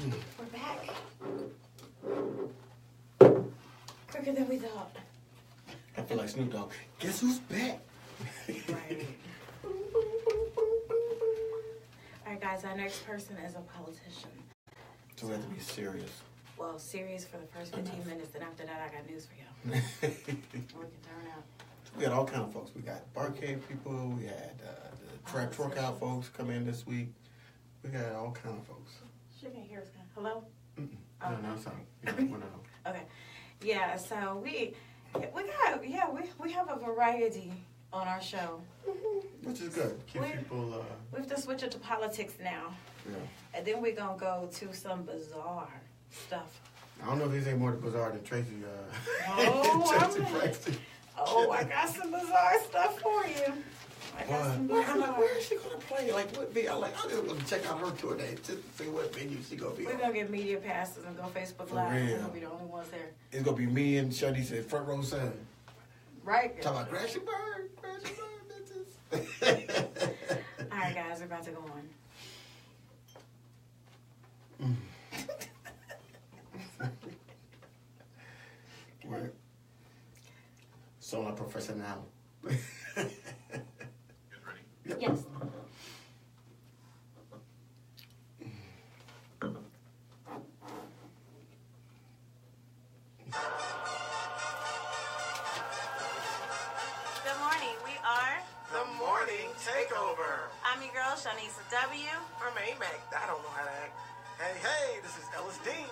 We're back. Quicker than we thought. I feel like Snoop Dogg. Guess who's back? Right. Alright guys, our next person is a politician. So we have to be serious. Well, serious for the first 15 minutes, and after that I got news for y'all. We can turn out. We got all kind of folks. We got Barcade people. We had the track truck folks come in this week. We got all kind of folks. She can't hear us. Hello? Oh. No, sorry. Okay. Yeah, so we have a variety on our show. Which is good. Keep people... We have to switch it to politics now. Yeah. And then we're going to go to some bizarre stuff. I don't know if these ain't more bizarre than Tracy. Tracy I got some bizarre stuff for you. Where is she gonna play? Like what venue? I just want to check out her tour date just to see what venue she gonna be. We're gonna get media passes and go Facebook Live. We're gonna be the only ones there. It's gonna be me and Shanice at front row center. Right. Talking about Crash your bird, bitches. All right, guys, we're about to go on. Where? Sono professional. Yes. Good morning. We are The Morning Takeover. I'm your girl, Shanice W. I'm A-Mac. I don't know how to act. Hey, this is Ellis Dean.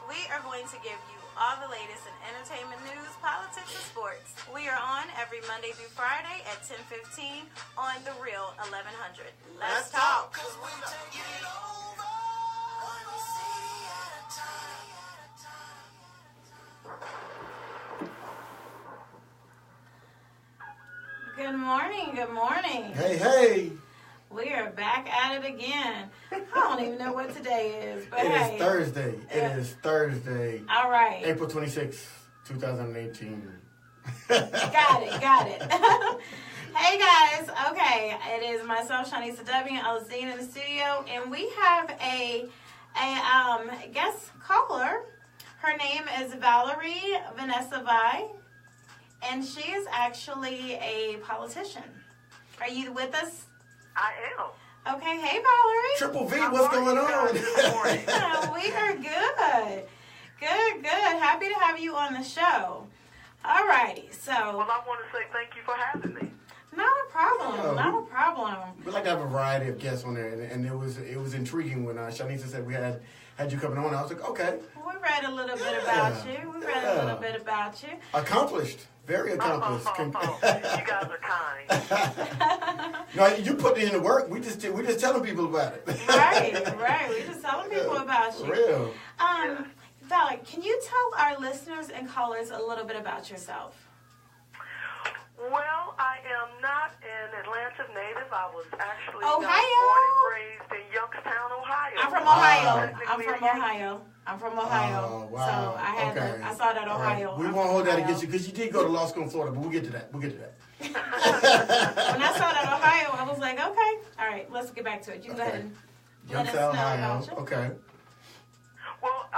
We are going to give you all the latest in entertainment news, politics, and sports. We are on every Monday through Friday at 10:15 on The Real 1100. Let's talk. Good morning. Good morning. Hey. We are back at it again. I don't even know what today is, but It hey. is Thursday. It is Thursday. All right. April 26th, 2018. Got it. Hey guys, okay, it is myself, Shanice W, and Elizine in the studio, and we have a guest caller. Her name is Valerie Vanessa Vi, and she is actually a politician. Are you with us? I am. Okay, hey Valerie. Triple V, what's going on? We are good. Good. Happy to have you on the show. Alrighty, so. Well, I want to say thank you for having me. Not a problem. We like to have a variety of guests on there, and it was intriguing when Shanice said we had you coming on. I was like, okay. We read a little bit about you. Accomplished. Very accomplished. You guys are kind. No, you put in the work. We just telling people about it. Right. We just telling people about you. Real. Valerie, can you tell our listeners and callers a little bit about yourself? Well, I am not an Atlanta native. I was actually Ohio. born and raised in Youngstown, Ohio. I'm from Ohio. Oh, wow. So I saw that Ohio. Right. We won't hold that against you because you did go to law school in Florida, but we'll get to that. When I saw that Ohio, I was like, okay, all right, let's get back to it. You go ahead and let us know about you. Okay. Well,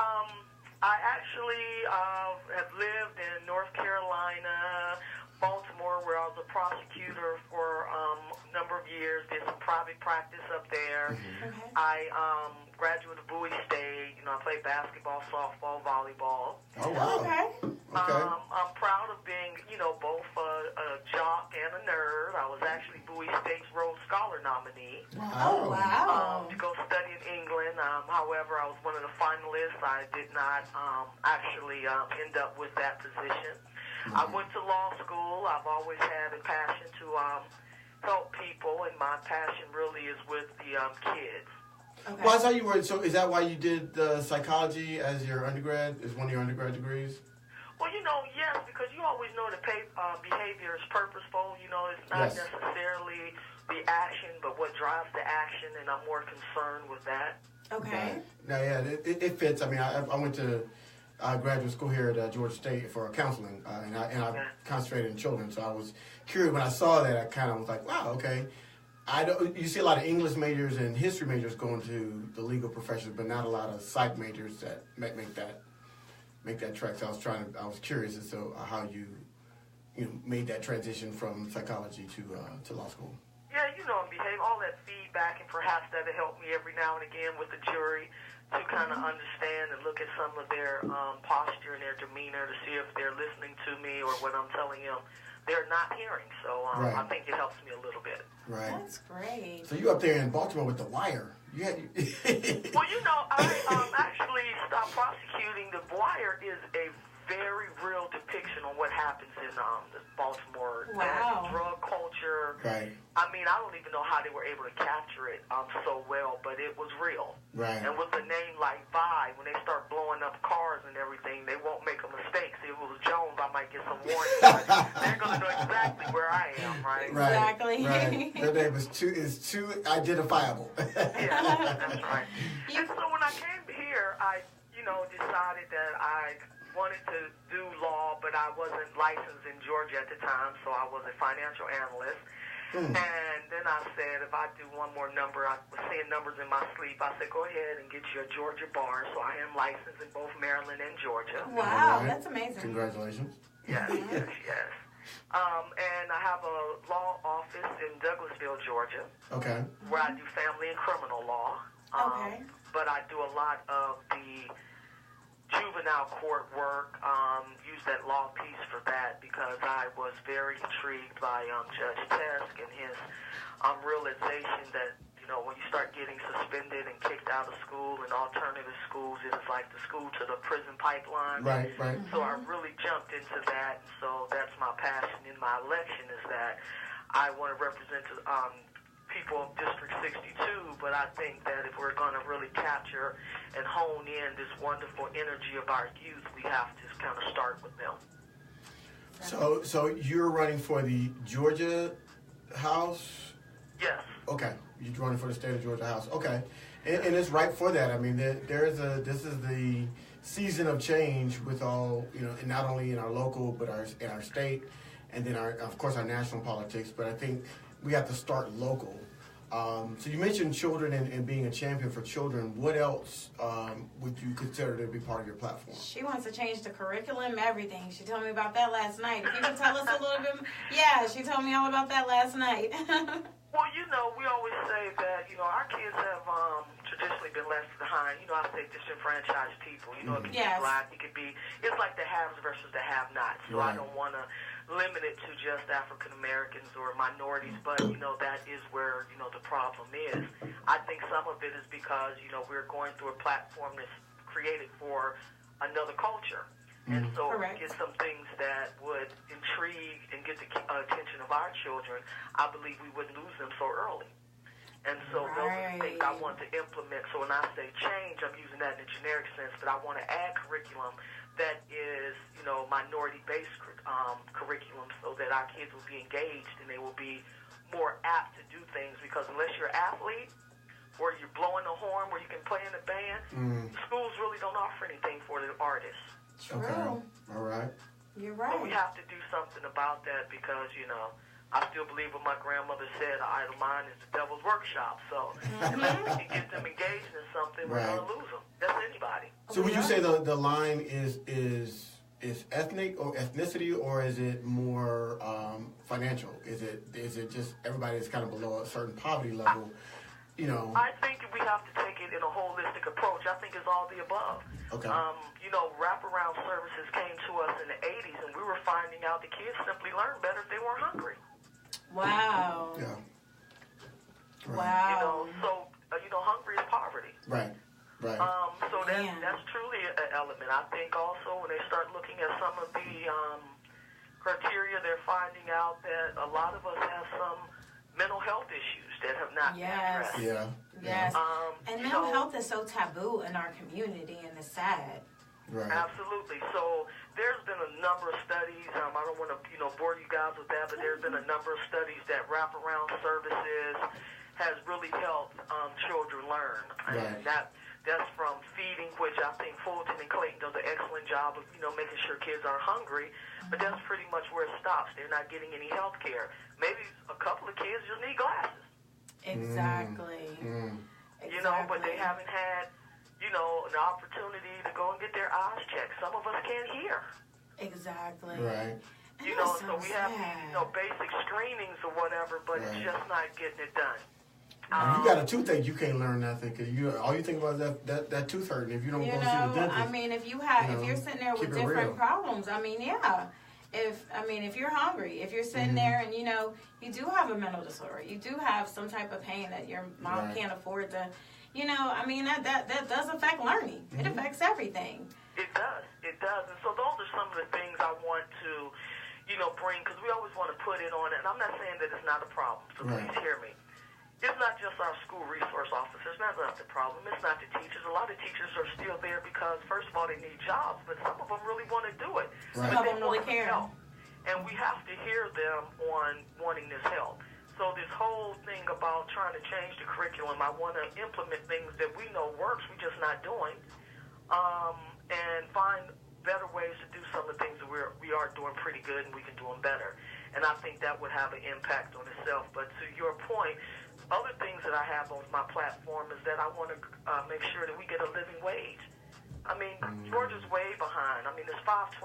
I actually have lived in North Carolina, Baltimore, where I was a prosecutor for a number of years, did some private practice up there. Okay. I graduated of Bowie State. I played basketball, softball, volleyball. Oh, wow. Okay. I'm proud of being, both a jock and a nerd. I was actually Bowie State's Rhodes Scholar nominee. Oh, wow. To go study in England. However, I was one of the finalists. I did not actually end up with that position. I went to law school. I've always had a passion to help people, and my passion really is with the kids. Okay. Well, I saw you were. So, is that why you did psychology as your undergrad? Is one of your undergrad degrees? Well, yes, because you always know that behavior is purposeful. It's not necessarily the action, but what drives the action, and I'm more concerned with that. Okay. Now, yeah, it fits. I mean, I went to graduate school here at Georgia State for counseling, and I concentrated in children. So I was curious when I saw that. I kind of was like, wow, okay. I don't. You see a lot of English majors and history majors going to the legal professions, but not a lot of psych majors that make that track. So I was curious as to how you made that transition from psychology to law school. Yeah, and behave, all that feedback, and perhaps that'll help me every now and again with the jury to kind of understand and look at some of their posture and their demeanor to see if they're listening to me or what I'm telling them they're not hearing. So Right. I think it helps me a little bit. Right. That's great. So you up there in Baltimore with The Wire? Well, I actually stopped prosecuting. The Wire is a very real depiction on what happens in the Baltimore Wow. drug culture. Right. I mean, I don't even know how they were able to capture it so well, but it was real. Right. And with a name like Vi, when they start blowing up cars and everything, they won't make a mistake. See, if it was Jones, I might get some warning. But they're going to know exactly where I am, right? Right. Exactly. Right. Their name is too identifiable. Yeah, that's right. And so when I came here, I, decided that I wanted to do law, but I wasn't licensed in Georgia at the time, so I was a financial analyst. And then I said, if I do one more number, I was seeing numbers in my sleep. I said, go ahead and get you a Georgia bar. So I am licensed in both Maryland and Georgia. Wow, All right. that's amazing. Congratulations. Yes, yes. And I have a law office in Douglasville, Georgia, Okay. where I do family and criminal law. Okay. But I do a lot of the juvenile court work, use that law piece for that because I was very intrigued by Judge Tesk and his realization that, when you start getting suspended and kicked out of school and alternative schools, it's like the school to the prison pipeline. Right. Right. So I really jumped into that. So that's my passion in my election is that I want to represent people of District 62, but I think that if we're going to really capture and hone in this wonderful energy of our youth, we have to kind of start with them. So you're running for the Georgia House? Yes. Okay. You're running for the state of Georgia House. Okay. And it's right for that. I mean, this is the season of change with all, and not only in our local, but in our state, and then of course our national politics, but I think we have to start local. So you mentioned children and being a champion for children. What else would you consider to be part of your platform? She wants to change the curriculum, everything. She told me about that last night. If you can tell us a little bit. Yeah, she told me all about that last night. Well, we always say that, our kids have traditionally been left behind. I say disenfranchised people. It could be black, it could be, it's like the haves versus the have-nots. So Right. I don't want to limit it to just African Americans or minorities, but, that is where, the problem is. I think some of it is because, we're going through a platform that's created for another culture. And so Correct. if we get some things that would intrigue and get the attention of our children, I believe we wouldn't lose them so early. And so those are the things I want to implement. So when I say change, I'm using that in a generic sense, but I want to add curriculum that is, minority-based curriculum so that our kids will be engaged and they will be more apt to do things because unless you're an athlete or you're blowing the horn where you can play in a band, schools really don't offer anything for the artists. True. Okay. All right. You're But right. we have to do something about that because, I still believe what my grandmother said, an idle mind is the devil's workshop. So unless we can get them engaged in something, we're Right. going to lose them. That's anybody. So would you say the line is ethnic or ethnicity, or is it more financial? Is it just everybody is kind of below a certain poverty level? I think we have to take it in a holistic approach. I think it's all the above. Okay. Wraparound services came to us in the 80s, and we were finding out the kids simply learned better if they weren't hungry. Wow. Yeah. Right. Wow. Hungry is poverty. Right. Right. So Man. that's truly an element. I think also when they start looking at some of the criteria, they're finding out that a lot of us have some mental health issues that have not been Yes. addressed. Yeah. Yes. And mental so- health is so taboo in our community, and it's sad. Right. Absolutely. So there's been a number of studies. I don't want to, bore you guys with that, but there's been a number of studies that wraparound services has really helped children learn. Right. And that's from feeding, which I think Fulton and Clayton does an excellent job of, making sure kids aren't hungry. But that's pretty much where it stops. They're not getting any health care. Maybe a couple of kids just need glasses. Exactly. You know, but they haven't had, you know, an opportunity to go and get their eyes checked. Some of us can't hear. Exactly. Right. You know, so we have these, you know, basic screenings or whatever, but it's just not getting it done. If you got a toothache, you can't learn nothing because all you think about is that tooth hurting. If you don't go see the dentist, I mean, if you're sitting there with different problems, I mean, if you're hungry, if you're sitting there and you do have a mental disorder, you do have some type of pain that your mom can't afford to, I mean, that does affect learning. It affects everything. It does. And so those are some of the things I want to, bring, because we always want to put it on it. And I'm not saying that it's not a problem, so please hear me. It's not just our school resource officers. That's not the problem. It's not the teachers. A lot of teachers are still there because, first of all, they need jobs, but some of them really want to do it. Some of them really care. Help. And we have to hear them on wanting this help. So this whole thing about trying to change the curriculum, I want to implement things that we know works, we're just not doing, and find better ways to do some of the things that we are doing pretty good and we can do them better. And I think that would have an impact on itself. But to your point, other things that I have on my platform is that I want to make sure that we get a living wage. I mean, Georgia's way behind. I mean, it's $5.25.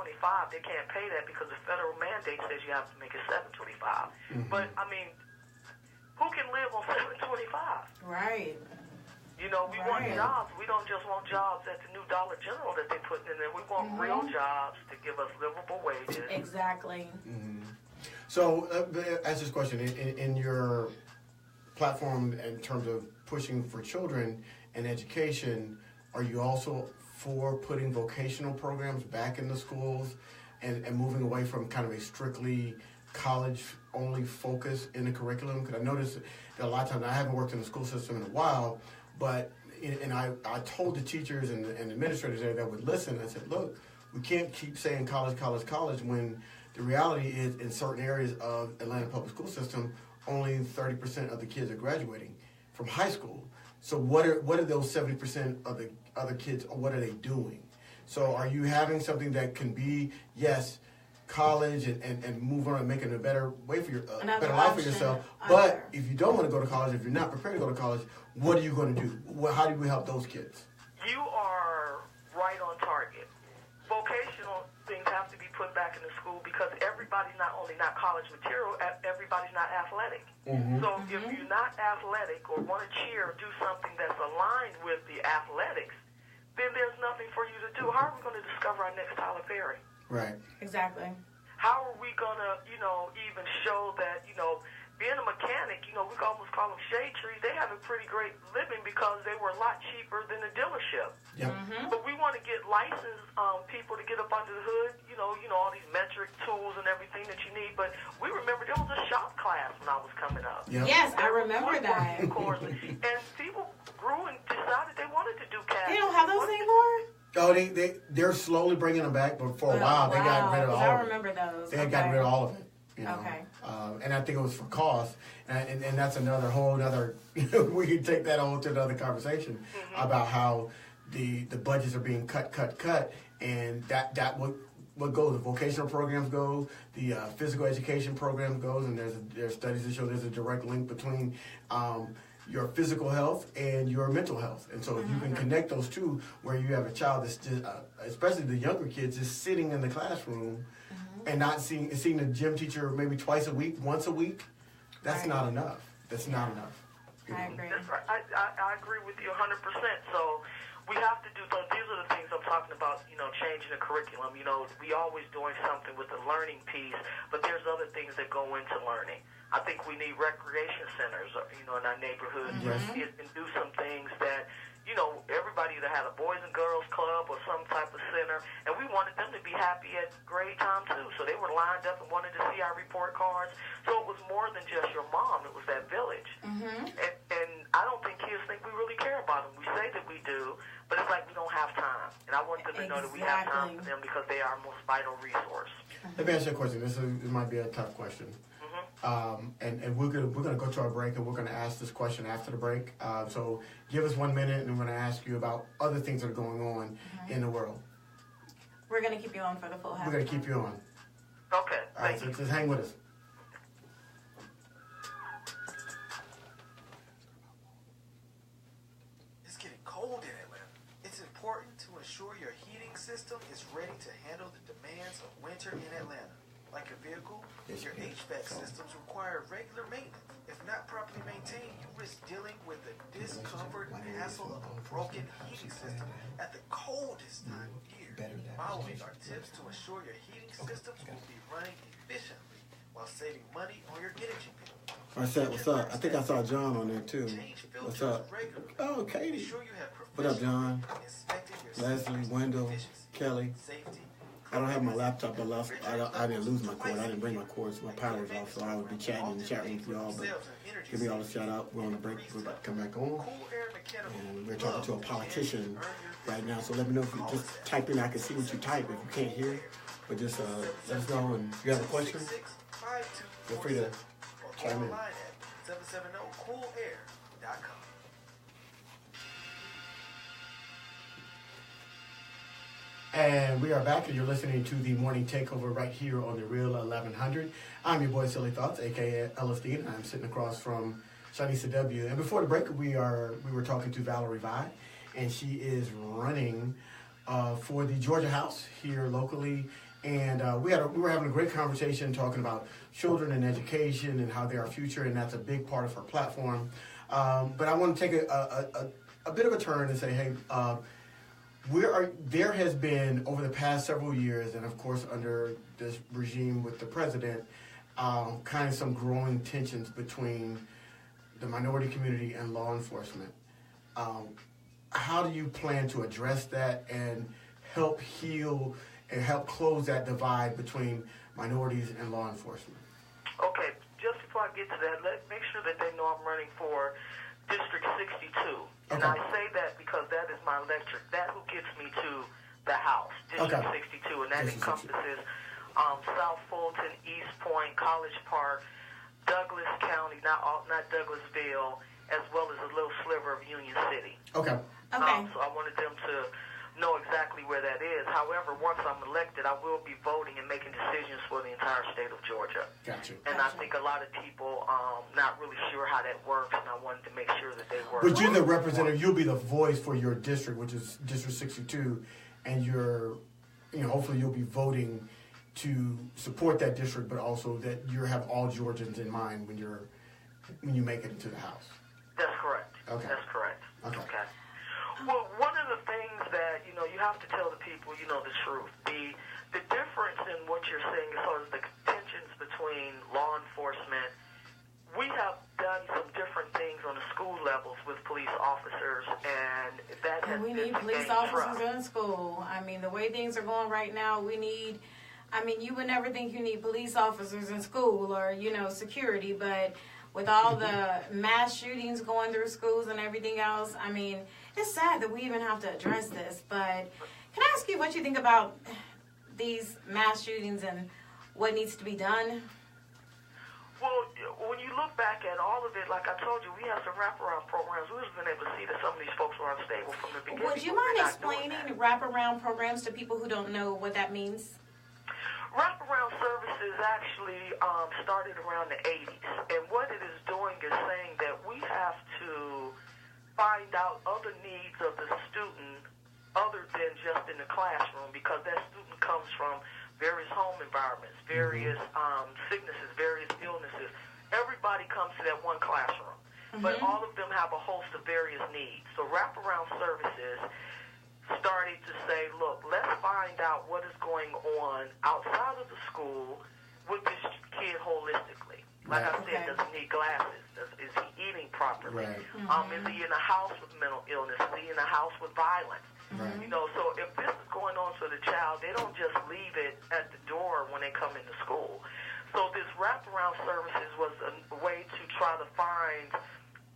They can't pay that because the federal mandate says you have to make it $7.25. But, I mean, who can live on $7.25? Right. We want jobs. We don't just want jobs at the new Dollar General that they're putting in there. We want real jobs to give us livable wages. Exactly. So, ask this question. In your platform in terms of pushing for children and education, are you also for putting vocational programs back in the schools and moving away from kind of a strictly college-only focus in the curriculum? Because I noticed that a lot of times, I haven't worked in the school system in a while, but I told the teachers and administrators there that would listen, I said, look, we can't keep saying college when the reality is in certain areas of Atlanta public school system, only 30% of the kids are graduating from high school. So what are those 70% of the other kids, what are they doing? So are you having something that can be, yes, college and move on and make it a better way for your better life for yourself. But if you don't want to go to college, if you're not prepared to go to college, what are you going to do? How do we help those kids? You are right on target. Vocational things have to be put back in the school because everybody's not only not college material, everybody's not athletic. So if you're not athletic or want to cheer or do something that's aligned with the athletics, then there's nothing for you to do. How are we going to discover our next Tyler Perry? Right. Exactly. How are we going to, even show that, being a mechanic, we can almost call them shade trees. They have a pretty great living because they were a lot cheaper than the dealership. Yep. But we want to get licensed people to get up under the hood, all these metric tools and everything that you need. But we remember there was a shop class when I was coming up. Yep. Yes, I remember that. Of course. And people grew and decided they wanted to do CAD. They don't have those anymore? Oh, they're slowly bringing them back, but for a while they got rid of all of it. I remember those. They got rid of all of it. Okay. And I think it was for cost, and that's another whole other. We could take that on to another conversation about how the budgets are being cut, and that what goes. The vocational programs go, the physical education program goes, and there's studies that show there's a direct link between your physical health and your mental health. And so if you can connect those two, where you have a child that's just, especially the younger kids, just sitting in the classroom and not seeing the gym teacher maybe twice a week, once a week, that's not enough. That's not enough. I agree. That's right. I agree with you 100%. So we have to do, so these are the things I'm talking about, changing the curriculum. We always doing something with the learning piece, but there's other things that go into learning. I think we need recreation centers, in our neighborhoods where kids can do some things that, everybody either had a Boys and Girls Club or some type of center, and we wanted them to be happy at grade time too. So they were lined up and wanted to see our report cards. So it was more than just your mom; it was that village. And I don't think kids think we really care about them. We say that we do, but it's like we don't have time. And I want them to know that we have time for them because they are our most vital resource. Let me ask you a question. This might be a tough question. And we're gonna go to our break, and we're gonna ask this question after the break. So give us 1 minute, and we're gonna ask you about other things that are going on in the world. We're gonna keep you on for the full half. We're gonna keep you on. Okay. All right, so just hang with us. ensure your heating system is ready to handle the demands of winter in Atlanta. Like your vehicle, your HVAC systems require regular maintenance. If not properly maintained, you risk dealing with the discomfort and hassle of a broken heating system at the coldest time of year. Following our tips to ensure your heating systems will be running efficiently while saving money on your energy bill. I said, what's up? I think I saw John on there too. What's up? Oh, Katie. What up, John? Leslie, Wendell, Kelly. I don't have my laptop, but I didn't lose my cord. I didn't bring my cords. My power's off, so I would be chatting in the chat room with y'all. But give me all a shout out. We're on the break. We're about to come back on. And we're talking to a politician right now. So let me know if you just type in. I can see what you type if you can't hear. But just let us know. And if you have a question, feel free to chime in. 770coolair.com. And we are back, and you're listening to the Morning Takeover right here on the Real 1100. I'm your boy Silly Thoughts, aka LSD, and I'm sitting across from Shanisa W. And before the break, we were talking to Valerie Vi, and she is running for the Georgia House here locally. And we were having a great conversation talking about children and education and how they're our future, and that's a big part of her platform. But I want to take a bit of a turn and say, hey. There has been, over the past several years, and of course under this regime with the president, kind of some growing tensions between the minority community and law enforcement. How do you plan to address that and help heal and help close that divide between minorities and law enforcement? Okay, just before I get to that, make sure that they know I'm running for District 62. And I say that because that is my electric. That who gets me to the House, District 62. And that encompasses South Fulton, East Point, College Park, Douglas County, not Douglasville, as well as a little sliver of Union City. Okay. So I wanted them to know exactly where that is. However, once I'm elected, I will be voting and making decisions for the entire state of Georgia. Gotcha. And I think a lot of people not really sure how that works, and I wanted to make sure that they were. But you're the representative. You'll be the voice for your district, which is District 62, and hopefully you'll be voting to support that district, but also that you have all Georgians in mind when you make it into the House. That's correct. Okay. That's correct. Okay. Well, one of the things that, you have to tell the people, the truth. The difference in what you're saying as far as the tensions between law enforcement, we have done some different things on the school levels with police officers, and that has we need police officers in school. I mean, the way things are going right now, you would never think you need police officers in school or, security, but with all the mass shootings going through schools and everything else, it's sad that we even have to address this. But can I ask you what you think about these mass shootings and what needs to be done? Well, when you look back at all of it, like I told you, we have some wraparound programs. We've been able to see that some of these folks were unstable from the beginning. Would you mind explaining wraparound programs to people who don't know what that means? Wraparound services actually started around the 80s, and what it is doing is saying that we have to find out other needs of the student other than just in the classroom, because that student comes from various home environments, various sicknesses, various illnesses. Everybody comes to that one classroom, but all of them have a host of various needs. So wraparound services started to say, look, let's find out what is going on outside of the school with this kid holistically. Like I said, does he need glasses? Is he eating properly? Right. Is he in a house with mental illness? Is he in a house with violence? Right. So if this is going on for the child, they don't just leave it at the door when they come into school. So this wraparound services was a way to try to find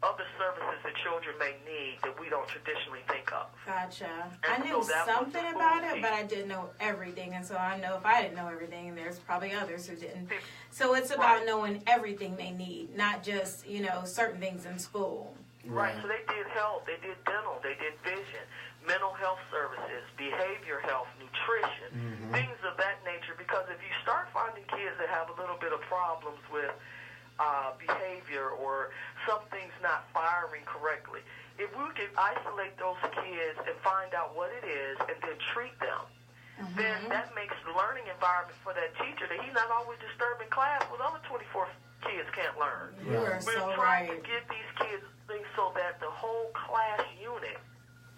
other services that children may need that we don't traditionally think of. Gotcha. And I knew so something about it, but I didn't know everything. And so I know if I didn't know everything, there's probably others who didn't. So it's about knowing everything they need, not just, certain things in school. Right. So they did health, they did dental, they did vision, mental health services, behavior health, nutrition, things of that nature. Because if you start finding kids that have a little bit of problems with behavior or something's not firing correctly, if we could isolate those kids and find out what it is and then treat them, then that makes the learning environment for that teacher that he's not always disturbing class with other 24 kids can't learn. You are We're so trying right. to give these kids things so that the whole class unit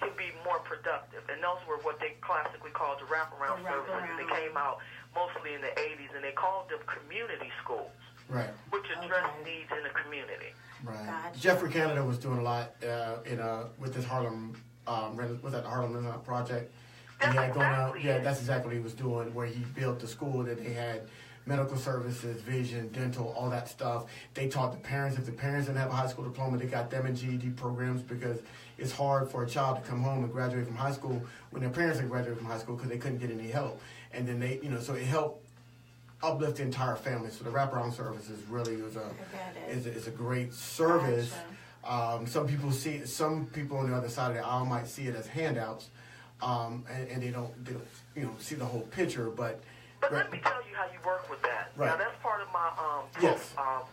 can be more productive. And those were what they classically called the wraparound services. They came out mostly in the 80s, and they called them community schools, which address needs in the community. Right. Gotcha. Jeffrey Canada was doing a lot with this Harlem, was that the Harlem Renaissance Project? That's That's exactly what he was doing, where he built the school that they had medical services, vision, dental, all that stuff. They taught the parents. If the parents didn't have a high school diploma, they got them in GED programs, because it's hard for a child to come home and graduate from high school when their parents didn't graduate from high school because they couldn't get any help. And then they, so it helped uplift the entire family. So the wraparound services really is a great service. Gotcha. Some people on the other side of the aisle might see it as handouts, and they don't see the whole picture. But let me tell you how you work with that. Right. Now, that's part of my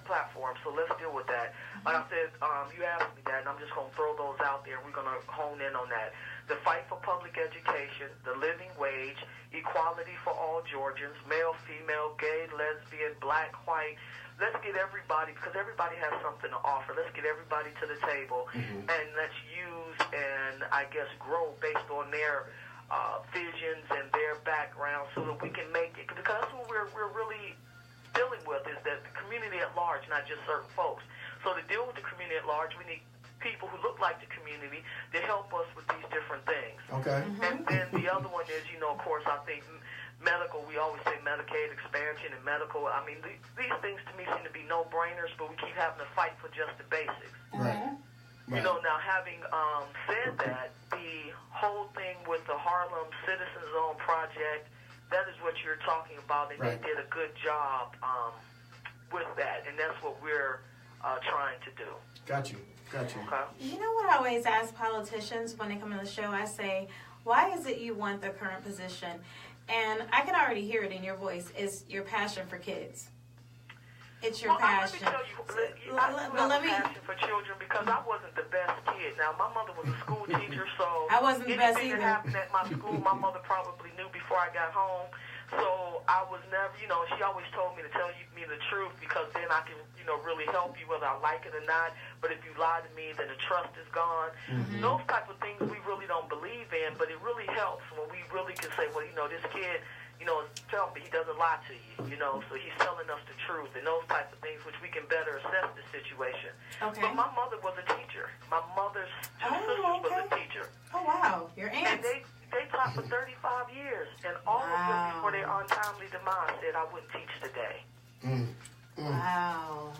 platform, so let's deal with that. Like I said, you asked me that, and I'm just going to throw those out there, and we're going to hone in on that. The fight for public education, the living wage, equality for all Georgians, male, female, gay, lesbian, black, white. Let's get everybody, because everybody has something to offer. Let's get everybody to the table, and let's use and, I guess, grow based on their visions and their background, so that we can make it, because that's what we're really dealing with, is that the community at large, not just certain folks. So to deal with the community at large, we need people who look like the community to help us with these different things. Okay. And then the other one is, of course, I think medical, we always say Medicaid expansion and medical. I mean, these things to me seem to be no-brainers, but we keep having to fight for just the basics. Right. Now having said that, the whole thing with the Harlem Citizen Zone Project, that is what you're talking about, and they did a good job with that, and that's what we're trying to do. Got you. Okay. You know what I always ask politicians when they come to the show? I say, why is it you want the current position? And I can already hear it in your voice. It's your passion for kids. It's your passion. Let me tell you, I have a passion for children because I wasn't the best kid. Now, my mother was a school teacher, so I wasn't the best anything either. that happened at my school, my mother probably knew before I got home. So I was never, she always told me to tell me the truth, because then I can, really help you whether I like it or not. But if you lie to me, then the trust is gone. Those type of things we really don't believe in, but it really helps when we really can say, well, this kid, tell me he doesn't lie to you, so he's telling us the truth, and those types of things, which we can better assess the situation. Okay. But my mother was a teacher. My mother's two sisters was a teacher. Oh, wow. Your And aunts. they taught for 35 years, and all of them before their untimely demise said, I wouldn't teach today. Wow.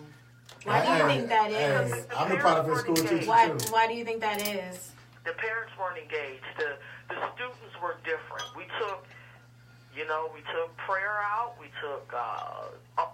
Why do you think that is? I'm a part of a school teacher, too. Why do you think that is? The parents weren't engaged. The students were different. We took prayer out. We took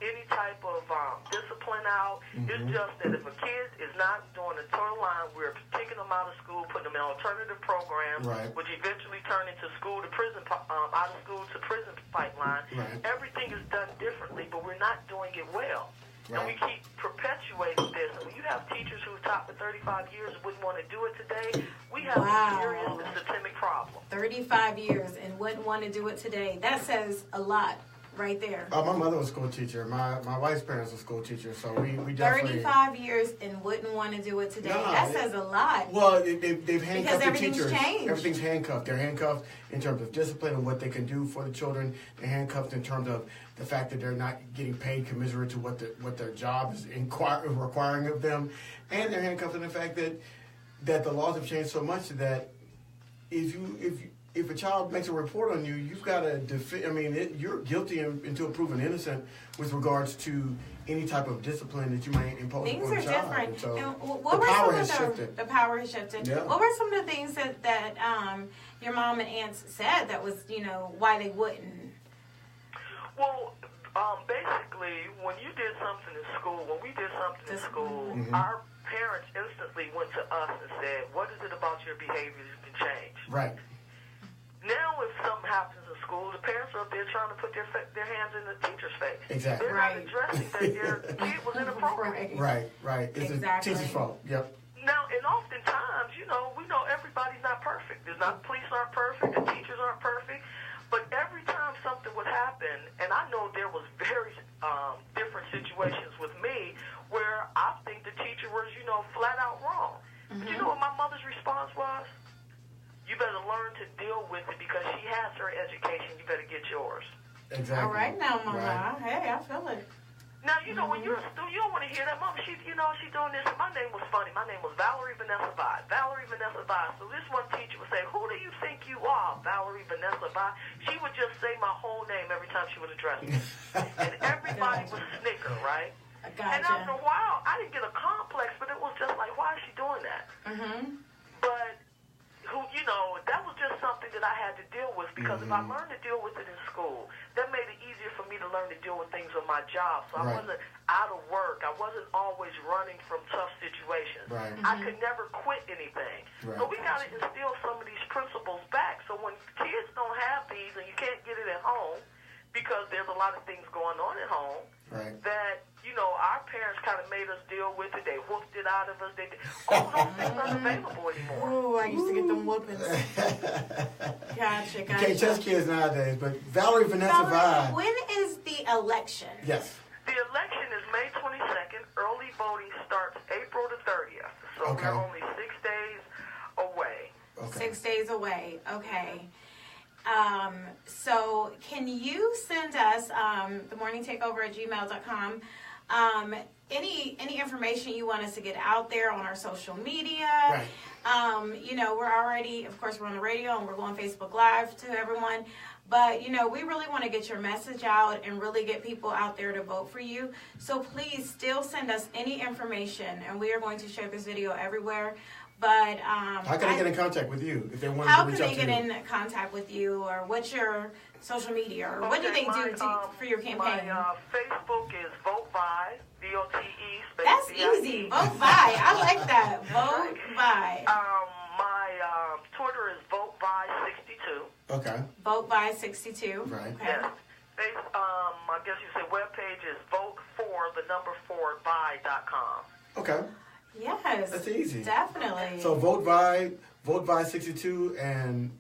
any type of discipline out. It's just that if a kid is not doing a total line, we're kicking them out of school, putting them in alternative programs, which eventually turn into school to prison, out of school to prison pipeline. Everything is done differently, but we're not doing it well. And we keep perpetuating this. And when you have teachers who've taught for 35 years and wouldn't want to do it today, we have a serious and systemic problem. 35 years and wouldn't want to do it today. That says a lot right there. My mother was a school teacher. My wife's parents were school teachers, so we definitely... 35 years and wouldn't want to do it today. That says a lot. Well, they've handcuffed the teachers. Changed. Everything's handcuffed. They're handcuffed in terms of discipline and what they can do for the children. They're handcuffed in terms of the fact that they're not getting paid commensurate to what their job is requiring of them. And they're handcuffed in the fact that the laws have changed so much that if a child makes a report on you, you've got to you're guilty until proven innocent with regards to any type of discipline that you might impose Things on are a child. different. And so what the were power some has of shifted. The power has shifted. Yeah. What were some of the things that your mom and aunts said that was, why they wouldn't? Well, basically, when you did something in school, when we did something in school, our parents instantly went to us and said, what is it about your behavior that can change? Right. Now, if something happens in school, the parents are up there trying to put their hands in the teacher's face. Exactly. They're not addressing that their kid was inappropriate. Right. It's the teacher's fault. Yep. Now, and oftentimes, we know everybody's not perfect. The police aren't perfect. The teachers aren't perfect. But every time something would happen, and I know there was very different situations with me where I think the teacher was, flat out wrong. But you know what my mother's response was? You better learn to deal with it because she has her education. You better get yours. Exactly. All right now, Mama. Right. Hey, I feel it. Now, when you're a student, you don't want to hear that. Mom, she's doing this. My name was funny. My name was Valerie Vanessa Vi. Valerie Vanessa Vi. So this one teacher would say, who do you think you are, Valerie Vanessa Vi? She would just say my whole name every time she would address me. And everybody would snicker, right? Gotcha. And after a while, I didn't get a complex, but it was just like, why is she doing that? But, that was just something that I had to deal with because if I learned to deal with it in school, that made it easier for me to learn to deal with things on my job. So I wasn't out of work. I wasn't always running from tough situations. Right. I could never quit anything. Right. So we got to instill some of these principles back. So when kids don't have these and you can't get it at home because there's a lot of things going on at home, that, our parents kind of made us deal with it. They whooped it out of us. All those things aren't available anymore. Ooh, I used to get them whoopings. Gotcha. You can't test kids nowadays, but Valerie Vanessa Vi. When is the election? Yes. The election is May 22nd. Early voting starts April the 30th. So we're only 6 days away. Okay. 6 days away. Okay. So can you send us themorningtakeover@gmail.com any information you want us to get out there on our social media? Right. We're already, of course, we're on the radio and we're going Facebook Live to everyone. But, we really want to get your message out and really get people out there to vote for you. So please still send us any information, and we are going to share this video everywhere. But how can they get in contact with you if they want to reach out to you? How can they get in contact with you, or what's your social media, or what do they do for your campaign? My Facebook is VoteVi, VOTE space. That's VIE. easy. VoteVi. I like that. VoteVi. My Twitter is VoteVi62. Okay. VoteVi62. Right. Okay. Yes. I guess you say webpage is vote4vi.com. Okay. Yes. That's easy. Definitely. So VoteVi62 and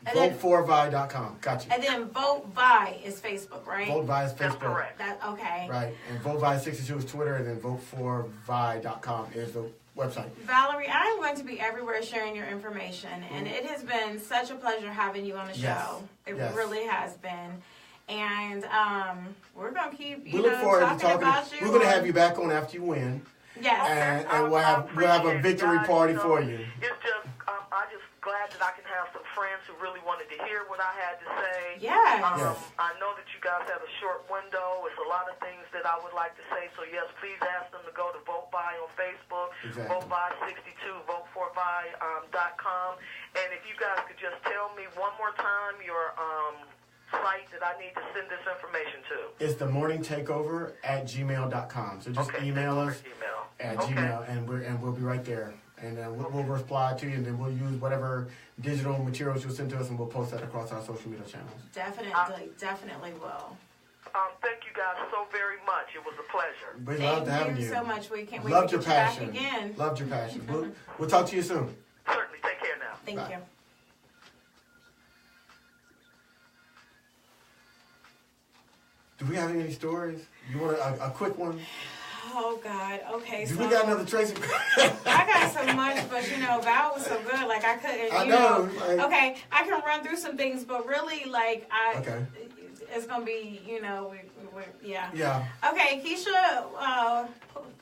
vote4vi.com. Gotcha. And then VoteVi is Facebook, right? VoteVi is Facebook. That's correct. Okay. Right. And VoteVi62 is Twitter, and then vote4vi.com is the website. Valerie, I'm going to be everywhere sharing your information, and it has been such a pleasure having you on the show. It really has been. And we're going to keep, we look forward to talking about you. We're going to have you back on after you win. Yes. And we'll have a victory party for you. It's just, I'm just glad that I can have some friends who really wanted to hear what I had to say. Yes. I know that you guys have a short window. It's a lot of things that I would like to say. So, yes, please ask them to go to VoteVi on Facebook, VoteVi62, vote4vi.com. And if you guys could just tell me one more time your site that I need to send this information to. It's themorningtakeover@gmail.com. So just email us at Gmail, and we'll be right there. And we'll reply to you, and then we'll use whatever digital materials you'll send to us, and we'll post that across our social media channels. Definitely will. Thank you guys so very much. It was a pleasure. We loved having you. Thank you so much. We can't wait Loved to your get you back passion. again. Loved your passion. We'll talk to you soon. Certainly. Take care now. Thank Bye. you. Do we have any stories? You want a quick one? Oh, God. Okay, Do we got another Tracy? I got so much, but, Val was so good. Like, I couldn't, I know. Okay, I can run through some things, but really, like, it's going to be, yeah. Yeah. Okay, Keisha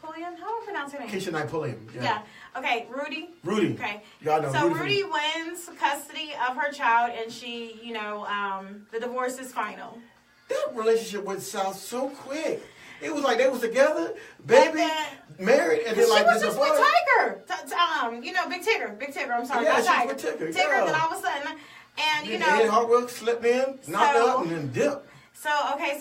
Pulliam, how do I pronounce her name? Keisha Knight Pulliam. Yeah. Okay, Rudy. Okay. Y'all know So Rudy wins custody of her child, and she, the divorce is final. That relationship went south so quick. It was like they was together, baby, married, and then like she was just with Tiger. Big Tigger. I'm sorry, not Tiger. She was with Tigger. Then all of a sudden, and Ed Hartwell slipped in, knocked up, and then dipped. So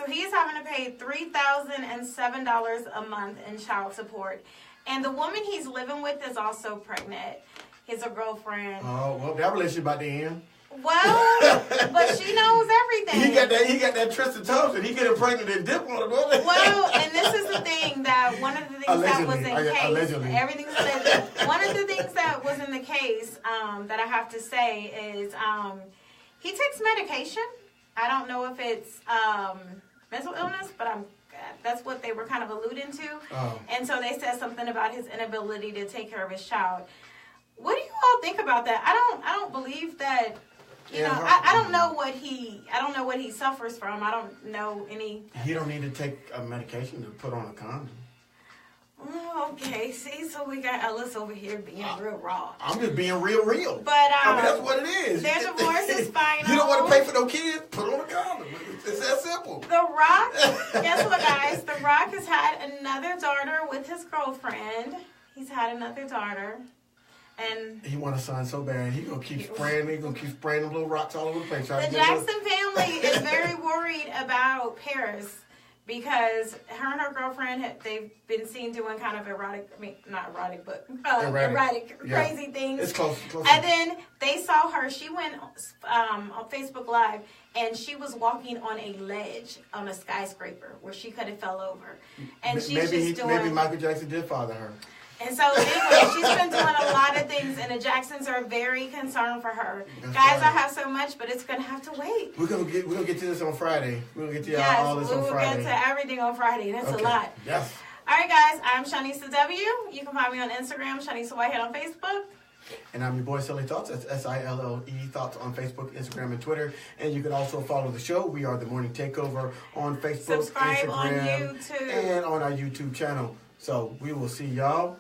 he's having to pay $3,007 a month in child support, and the woman he's living with is also pregnant. He's a girlfriend. Oh well, that relationship about to end. Well, but she knows everything. He got that Tristan Thompson. He get her pregnant and dip on her. Well, and this is the thing that one of the things that was in case. Allegedly. Everything's alleged. One of the things that was in the case that I have to say is he takes medication. I don't know if it's mental illness, but that's what they were kind of alluding to. Oh. And so they said something about his inability to take care of his child. What do you all think about that? I don't believe that. You know, I don't know what he suffers from. I don't know any. He don't need to take a medication to put on a condom. Oh, okay. See, so we got Ellis over here being real raw. I'm just being real. But I mean, that's what it is. Their divorce is final. You don't want to pay for no kids? Put on a condom. It's that simple. The Rock. Guess what, guys? The Rock has had another daughter with his girlfriend. He's had another daughter. And he want a son so bad. He gonna keep spraying. He gonna keep spraying them little rocks all over the place. The Jackson family is very worried about Paris because her and her girlfriend they've been seen doing kind of erratic. I mean, not erotic, but erratic, crazy things. It's close. And then they saw her. She went on Facebook Live, and she was walking on a ledge on a skyscraper where she could have fell over. And she's maybe Michael Jackson did father her. And so, anyway, she's been doing a lot of things, and the Jacksons are very concerned for her. That's Guys, right. I have so much, but it's going to have to wait. We're gonna get to this on Friday. We're going to get to all this on Friday. Yes, we will get to everything on Friday. That's a lot. Yes. All right, guys, I'm Shanisa W. You can find me on Instagram, Shanisa Whitehead on Facebook. And I'm your boy, Silly Thoughts. That's SILLE Thoughts on Facebook, Instagram, and Twitter. And you can also follow the show. We are The Morning Takeover on Facebook, Subscribe Instagram, on YouTube. And on our YouTube channel. So we will see y'all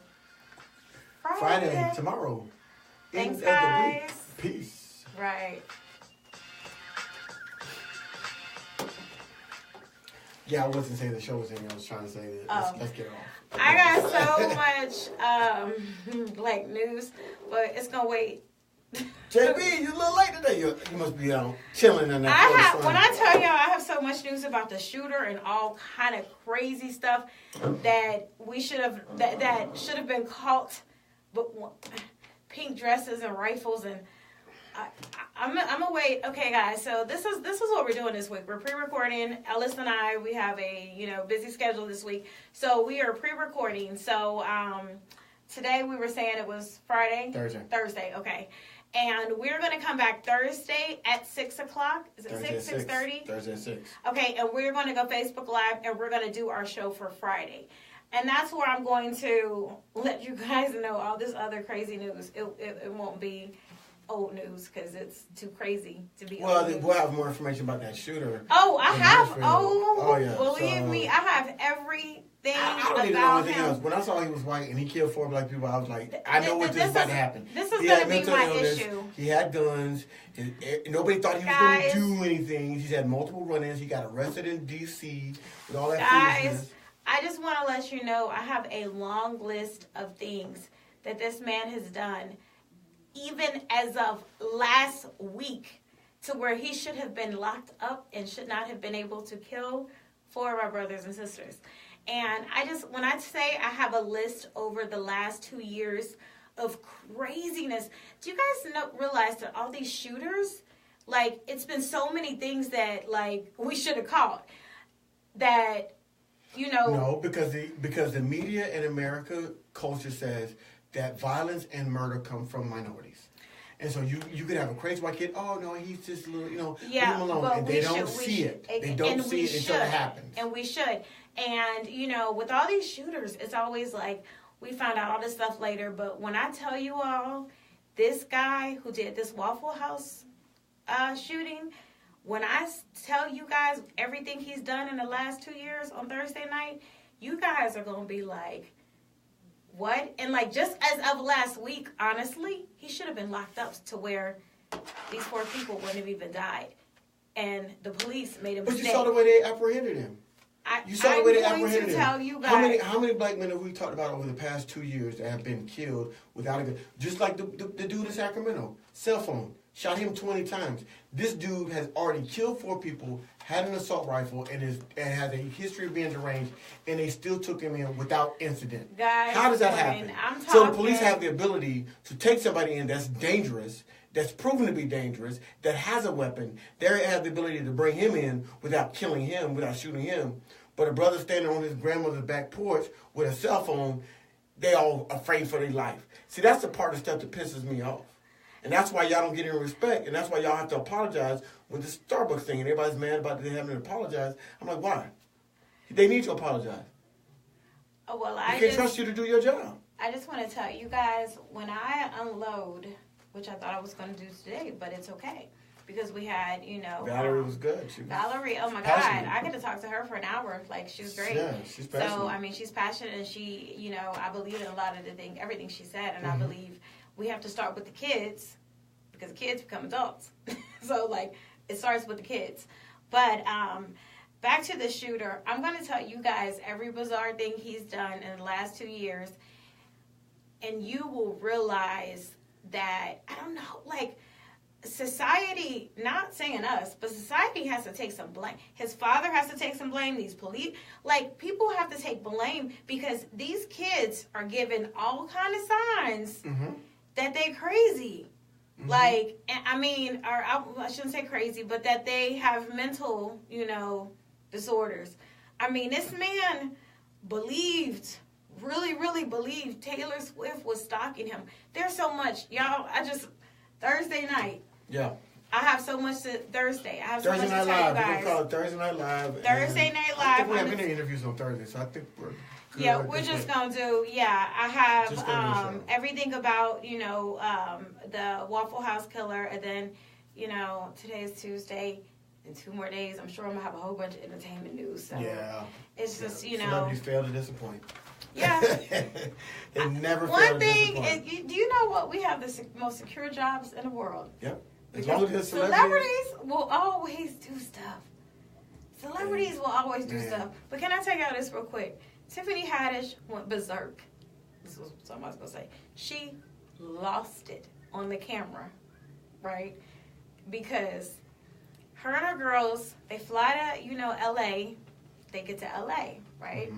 Friday tomorrow. Thanks, guys. Peace. Right. Yeah, I wasn't saying the show was ending. I was trying to say that. Let's get it off. I got so much like news, but it's gonna wait. JB, you a little late today. You must be chilling in that. When I tell y'all, I have so much news about the shooter and all kind of crazy stuff that we should have that should have been caught. But pink dresses and rifles and I'm gonna wait. Okay, guys. So this is what we're doing this week. We're pre-recording. Ellis and I, we have a busy schedule this week, so we are pre-recording. So today we were saying it was Friday, Thursday. Okay, and we're gonna come back Thursday at 6 o'clock. Is it 6:30? Thursday at 6. Okay, and we're gonna go Facebook Live and we're gonna do our show for Friday. And that's where I'm going to let you guys know all this other crazy news. It won't be old news because it's too crazy to be old news. We'll have more information about that shooter. Oh, I have. Yeah. Believe me, I have everything I don't need to know anything else. When I saw he was white and he killed 4 black people, I was like, I know what this is about to happen. This is going to be my issue. He had guns. Nobody thought he was going to do anything. He's had multiple run-ins. He got arrested in D.C. with all that foolishness. I just want to let you know I have a long list of things that this man has done, even as of last week, to where he should have been locked up and should not have been able to kill 4 of our brothers and sisters. And when I say I have a list over the last 2 years of craziness, do you guys realize that all these shooters, like, it's been so many things that, like, we should have caught that... No, because the media in America culture says that violence and murder come from minorities. And so you could have a crazy white kid, oh no, he's just a little, leave him alone. And they don't see it. They don't see it until it happens. And we should. And, with all these shooters, it's always like, we found out all this stuff later. But when I tell you all, this guy who did this Waffle House shooting... When I tell you guys everything he's done in the last 2 years on Thursday night, you guys are going to be like, what? And like just as of last week, honestly, he should have been locked up to where these 4 people wouldn't have even died. And the police made a mistake. But you saw the way they apprehended him. I'm going to tell you guys. How many black men have we talked about over the past 2 years that have been killed without a gun? Just like the dude in Sacramento. Cell phone. shot him 20 times. This dude has already killed 4 people, had an assault rifle, and has a history of being deranged, and they still took him in without incident. Guys, how does that happen? So the police have the ability to take somebody in that's dangerous, that's proven to be dangerous, that has a weapon. They have the ability to bring him in without killing him, without shooting him. But a brother standing on his grandmother's back porch with a cell phone, they all afraid for their life. See, that's the part of stuff that pisses me off. And that's why y'all don't get any respect. And that's why y'all have to apologize with the Starbucks thing. And everybody's mad about them having to apologize. I'm like, why? They need to apologize. Oh, well, I can't trust you to do your job. I just want to tell you guys, when I unload, which I thought I was going to do today, but it's okay. Because we had, Valerie was good. Valerie, oh my passionate. God. I get to talk to her for an hour. Like, she was great. Yeah, she's passionate. So, I mean, she's passionate, and she, I believe in a lot of everything she said. And I believe we have to start with the kids, because the kids become adults. So, like, it starts with the kids. But back to the shooter, I'm going to tell you guys every bizarre thing he's done in the last 2 years, and you will realize that, I don't know, like, society, not saying us, but society has to take some blame. His father has to take some blame. These police, like, people have to take blame, because these kids are given all kind of signs that they're crazy. Like, I mean, or I shouldn't say crazy, but that they have mental, disorders. I mean, this man really, really believed Taylor Swift was stalking him. There's so much, y'all. Thursday night. Yeah. I have so much to Thursday. I have so Thursday much to Night tell you Live. We're guys. going to call it Thursday Night Live. Thursday Night Live. I think we have any interviews on Thursday, so I think we're good. Yeah, we're just going to do, I have everything about, the Waffle House killer, and then, today is Tuesday. In 2 more days, I'm sure I'm going to have a whole bunch of entertainment news. So yeah. It's just, Celebrities fail to disappoint. Yeah. They never fail One to thing, disappoint. do you know what? We have the most secure jobs in the world. Yep. As long as it's celebrities will always do stuff. Celebrities will always do stuff. But can I tell y'all this real quick? Tiffany Haddish went berserk. This was something I was going to say. She lost it on the camera, right? Because her and her girls, they fly to, L.A. They get to L.A., right?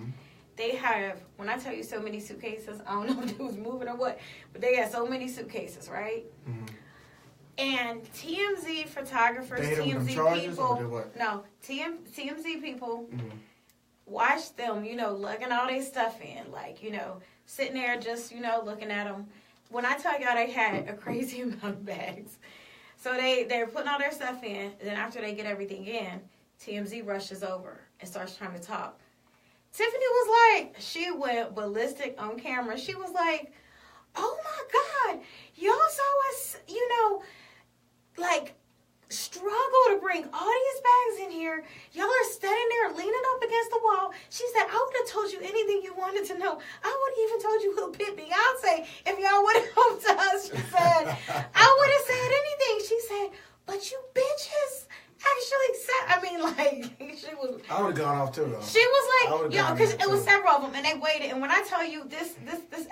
They have, when I tell you so many suitcases, I don't know if it was moving or what, but they got so many suitcases, right? And TMZ photographers, TMZ people, TMZ people watch them, lugging all their stuff in, like, sitting there just, looking at them. When I tell y'all they had a crazy amount of bags. So they're putting all their stuff in, and then after they get everything in, TMZ rushes over and starts trying to talk. Tiffany was like, she went ballistic on camera. She was like, oh my God, y'all saw us, like, struggle to bring all these bags in here. Y'all are standing there leaning up against the wall. She said, I would have told you anything you wanted to know. I would have even told you who picked Beyonce if y'all would have helped us. She said, I would have said anything. She said, but you bitches actually said, she was. I would have gone off too, though. She was like, because it was several of them, and they waited. And when I tell you this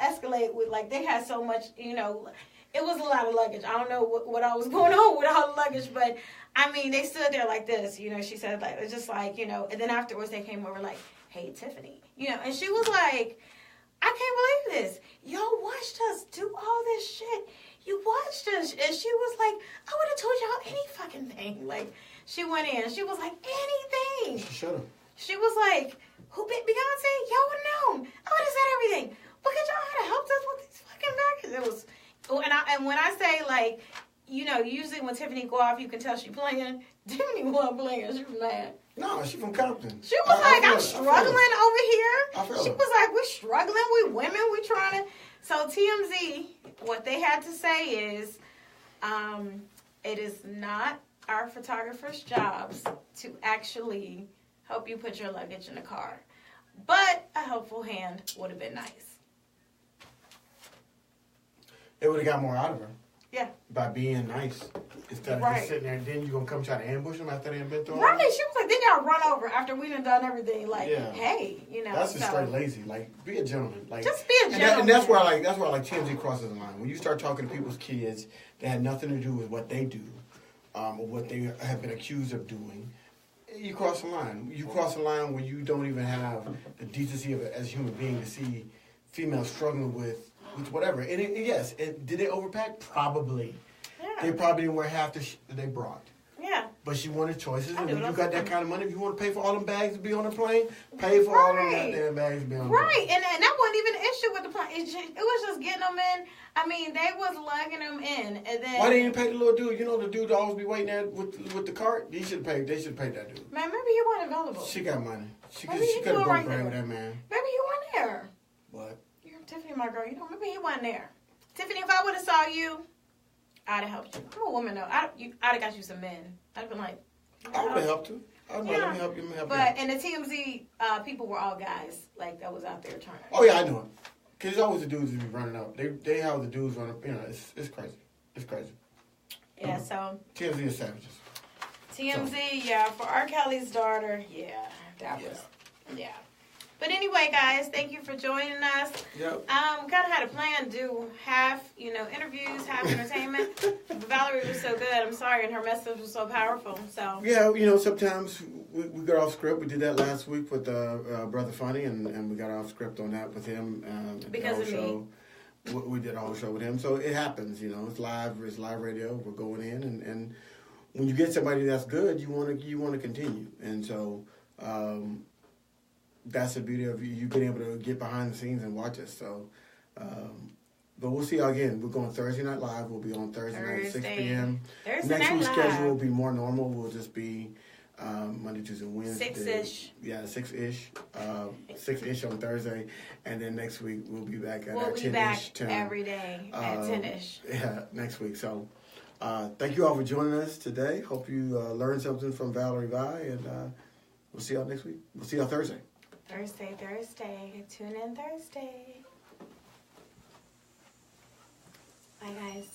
escalated with, like, they had so much, it was a lot of luggage. I don't know what all was going on with all the luggage, but I mean, they stood there like this, she said, like, it's just like, and then afterwards they came over like, hey, Tiffany, and she was like, I can't believe this. Y'all watched us do all this shit. You watched us. And she was like, I would have told y'all any fucking thing. Like, she went in. She was like, anything. She should have. She was like, who bit Beyonce? Y'all would have known. I would have said everything. Because y'all had helped us with these fucking bags. It was, and when I say, like, usually when Tiffany go off, you can tell she playing. Tiffany wasn't playing. She was mad. No, she from Compton. She was like, I'm struggling over here. She was like, we're struggling. We women. We trying to. So TMZ, what they had to say is, it is not our photographers' jobs to actually help you put your luggage in the car. But a helpful hand would have been nice. It would have got more out of her. Yeah. By being nice. Instead of Right. just sitting there and then you're going to come try to ambush them after they've been through all Right. that. She was like, then y'all run over after we done everything. Like, Yeah. hey, you know. That's just straight lazy. Like, be a gentleman. Like, Just be a gentleman. And that's where I like TMZ crosses the line. When you start talking to people's kids that had nothing to do with what they do, or what they have been accused of doing, you cross the line. You cross the line where you don't even have the decency of it as a human being to see females struggling with whatever. And yes, did they overpack? Probably. Yeah. They probably didn't wear half the that they brought. Yeah. But she wanted choices, I and do when you love got that that. kind of money, if you want to pay for all them bags to be on the plane, pay for all them Right. goddamn bags to be on the plane. Right, and that wasn't even an issue with the plane. It was just getting them in. I mean, they was lugging them in, and then Why they didn't pay the little dude? You know the dude that always be waiting there with the cart? They should pay that dude. man, maybe he wasn't available. She got money. She Maybe could he have do it broke right bread there. with that man. Maybe he wasn't there. What? You're Tiffany, my girl. You know, maybe he wasn't there. Tiffany, if I would have saw you, I'd have helped you. I'm a woman though. I'd have got you some men. I'd have been like, I would have helped you. I'd be like, let me help you. Let me help you. But and the TMZ people were all guys like that was out there trying. Oh yeah, I know it. Cause it's always the dudes that be running up. They have the dudes running up. You know, it's crazy. It's crazy. Yeah. So TMZ is savages. TMZ, yeah, for R. Kelly's daughter, yeah, that was, yeah. But anyway, guys, thank you for joining us. Yep. Kind of had a plan to do half, interviews, half entertainment. But Valerie was so good. I'm sorry, and her message was so powerful. So Yeah, sometimes we got off script. We did that last week with Brother Funny, and we got off script on that with him. Because of me. We did a whole show with him. So it happens, it's live radio. We're going in, and when you get somebody that's good, you want to continue. And so that's the beauty of you being able to get behind the scenes and watch us. So, but we'll see y'all again. We're going Thursday Night Live. We'll be on Thursday night, 6 p.m. Thursday Next Night week's Live. schedule will be more normal. We'll just be Monday, Tuesday, Wednesday. 6-ish. Yeah, 6-ish. 6-ish on Thursday. And then next week we'll be back at we'll our be 10-ish back time. every day at 10-ish. Yeah, next week. So thank you all for joining us today. Hope you learned something from Valerie Vi. And we'll see y'all next week. We'll see y'all Thursday. Thursday. Tune in Thursday. Bye, guys.